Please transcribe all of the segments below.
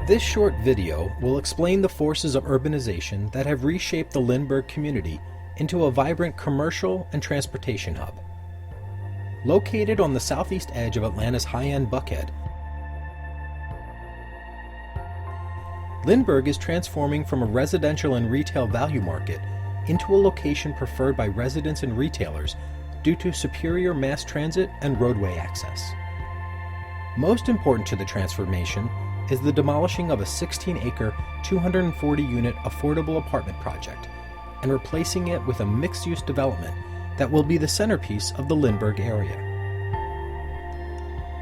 This short video will explain the forces of urbanization that have reshaped the Lindbergh community into a vibrant commercial and transportation hub. Located on the southeast edge of Atlanta's high-end Buckhead, Lindbergh is transforming from a residential and retail value market into a location preferred by residents and retailers due to superior mass transit and roadway access. Most important to the transformation is the demolishing of a 16-acre, 240-unit affordable apartment project and replacing it with a mixed-use development that will be the centerpiece of the Lindbergh area.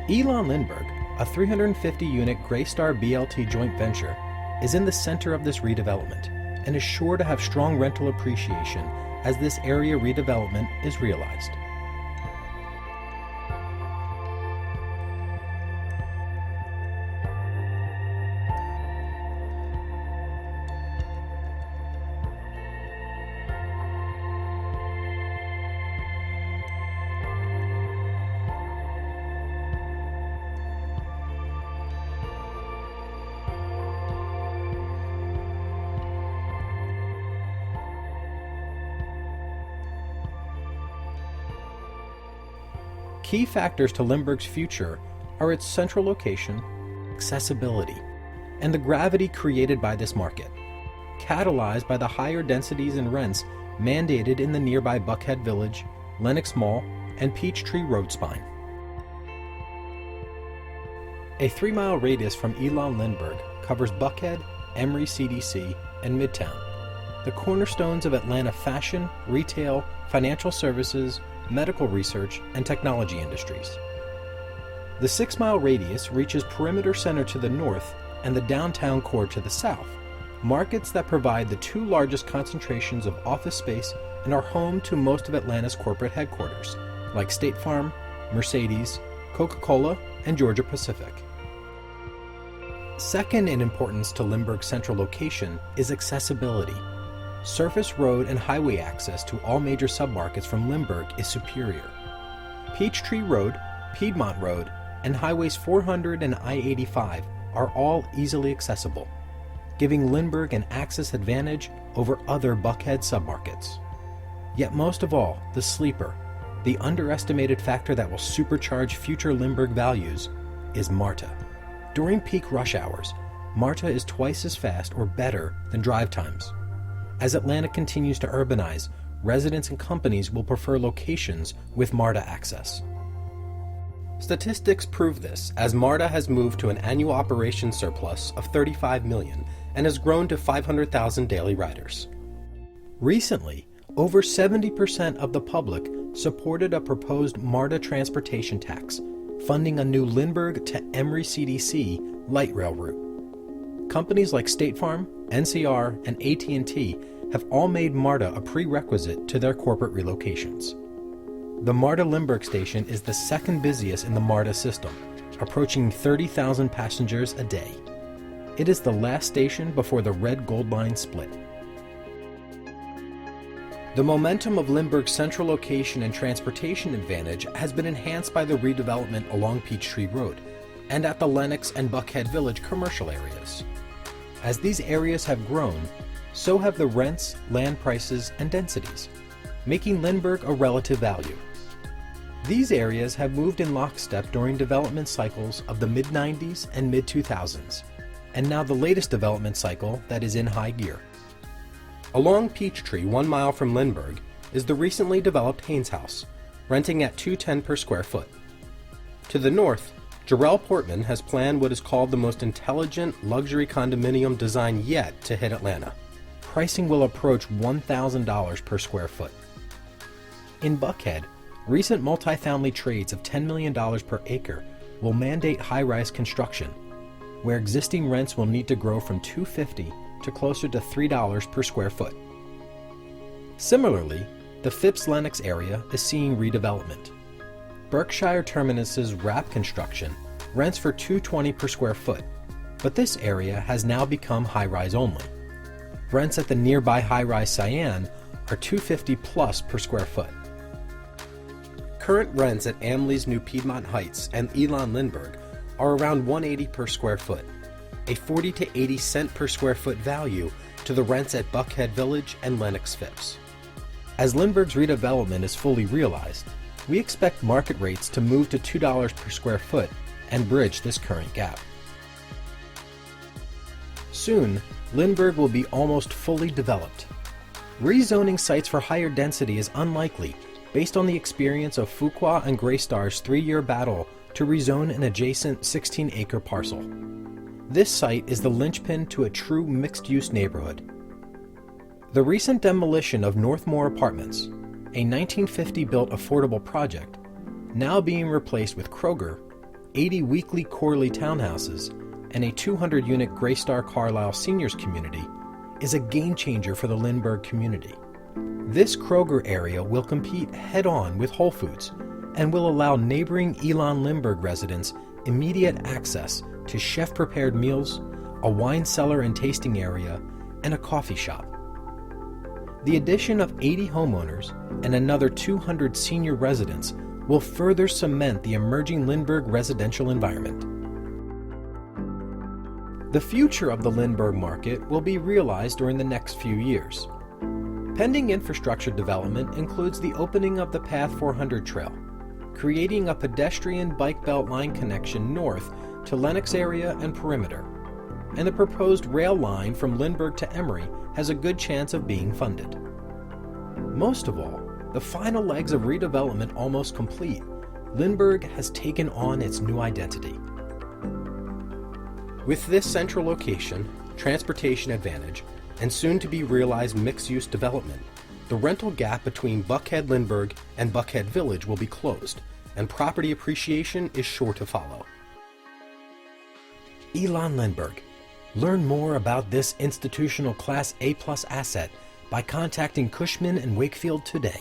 Elan Lindbergh, a 350-unit Greystar BLT joint venture, is in the center of this redevelopment and is sure to have strong rental appreciation as this area redevelopment is realized. Key factors to Lindbergh's future are its central location, accessibility, and the gravity created by this market, catalyzed by the higher densities and rents mandated in the nearby Buckhead Village, Lenox Mall, and Peachtree Road spine. A 3-mile radius from Elan Lindbergh covers Buckhead, Emory CDC, and Midtown, the cornerstones of Atlanta fashion, retail, financial services, medical research, and technology industries. The 6-mile radius reaches Perimeter Center to the north and the downtown core to the south, markets that provide the two largest concentrations of office space and are home to most of Atlanta's corporate headquarters, like State Farm, Mercedes, Coca-Cola, and Georgia Pacific. Second in importance to Lindbergh's central location is accessibility. Surface road and highway access to all major submarkets from Lindbergh is superior. Peachtree Road, Piedmont Road, and Highways 400 and I-85 are all easily accessible, giving Lindbergh an access advantage over other Buckhead submarkets. Yet most of all, the sleeper, the underestimated factor that will supercharge future Lindbergh values, is MARTA. During peak rush hours, MARTA is twice as fast or better than drive times. As Atlanta continues to urbanize, residents and companies will prefer locations with MARTA access. Statistics prove this, as MARTA has moved to an annual operations surplus of $35 million and has grown to 500,000 daily riders. Recently, over 70% of the public supported a proposed MARTA transportation tax, funding a new Lindbergh to Emory CDC light rail route. Companies like State Farm, NCR, and AT&T have all made MARTA a prerequisite to their corporate relocations. The MARTA Lindbergh station is the second busiest in the MARTA system, approaching 30,000 passengers a day. It is the last station before the Red Gold Line split. The momentum of Lindbergh's central location and transportation advantage has been enhanced by the redevelopment along Peachtree Road and at the Lenox and Buckhead Village commercial areas. As these areas have grown, so have the rents, land prices, and densities, making Lindbergh a relative value. These areas have moved in lockstep during development cycles of the mid-90s and mid-2000s, and now the latest development cycle that is in high gear. Along Peachtree, 1 mile from Lindbergh, is the recently developed Haynes House, renting at $210 per square foot. To the north, Jarrell Portman has planned what is called the most intelligent luxury condominium design yet to hit Atlanta. Pricing will approach $1,000 per square foot. In Buckhead, recent multifamily trades of $10 million per acre will mandate high-rise construction, where existing rents will need to grow from $250 to closer to $3 per square foot. Similarly, the Phipps Lenox area is seeing redevelopment. Berkshire Terminus's wrap construction rents for $220 per square foot, but this area has now become high-rise only. Rents at the nearby high-rise Cyan are $250 plus per square foot. Current rents at Amley's new Piedmont Heights and Elan Lindbergh are around $180 per square foot, a 40 to 80 cent per square foot value to the rents at Buckhead Village and Lenox Phipps. As Lindbergh's redevelopment is fully realized, we expect market rates to move to $2 per square foot and bridge this current gap. Soon, Lindbergh will be almost fully developed. Rezoning sites for higher density is unlikely based on the experience of Fuqua and Greystar's 3-year battle to rezone an adjacent 16-acre parcel. This site is the linchpin to a true mixed-use neighborhood. The recent demolition of Northmore Apartments, a 1950-built affordable project, now being replaced with Kroger, 80 weekly Corley townhouses, and a 200-unit Greystar Carlisle seniors community, is a game-changer for the Lindbergh community. This Kroger area will compete head-on with Whole Foods and will allow neighboring Elan Lindbergh residents immediate access to chef-prepared meals, a wine cellar and tasting area, and a coffee shop. The addition of 80 homeowners and another 200 senior residents will further cement the emerging Lindbergh residential environment. The future of the Lindbergh market will be realized during the next few years. Pending infrastructure development includes the opening of the Path 400 trail, creating a pedestrian bike belt line connection north to Lenox area and perimeter, and the proposed rail line from Lindbergh to Emory has a good chance of being funded. Most of all, the final legs of redevelopment almost complete, Lindbergh has taken on its new identity. With this central location, transportation advantage, and soon-to-be realized mixed-use development, the rental gap between Buckhead Lindbergh and Buckhead Village will be closed, and property appreciation is sure to follow. Elan Lindbergh. Learn more about this institutional Class A+ asset by contacting Cushman & Wakefield today.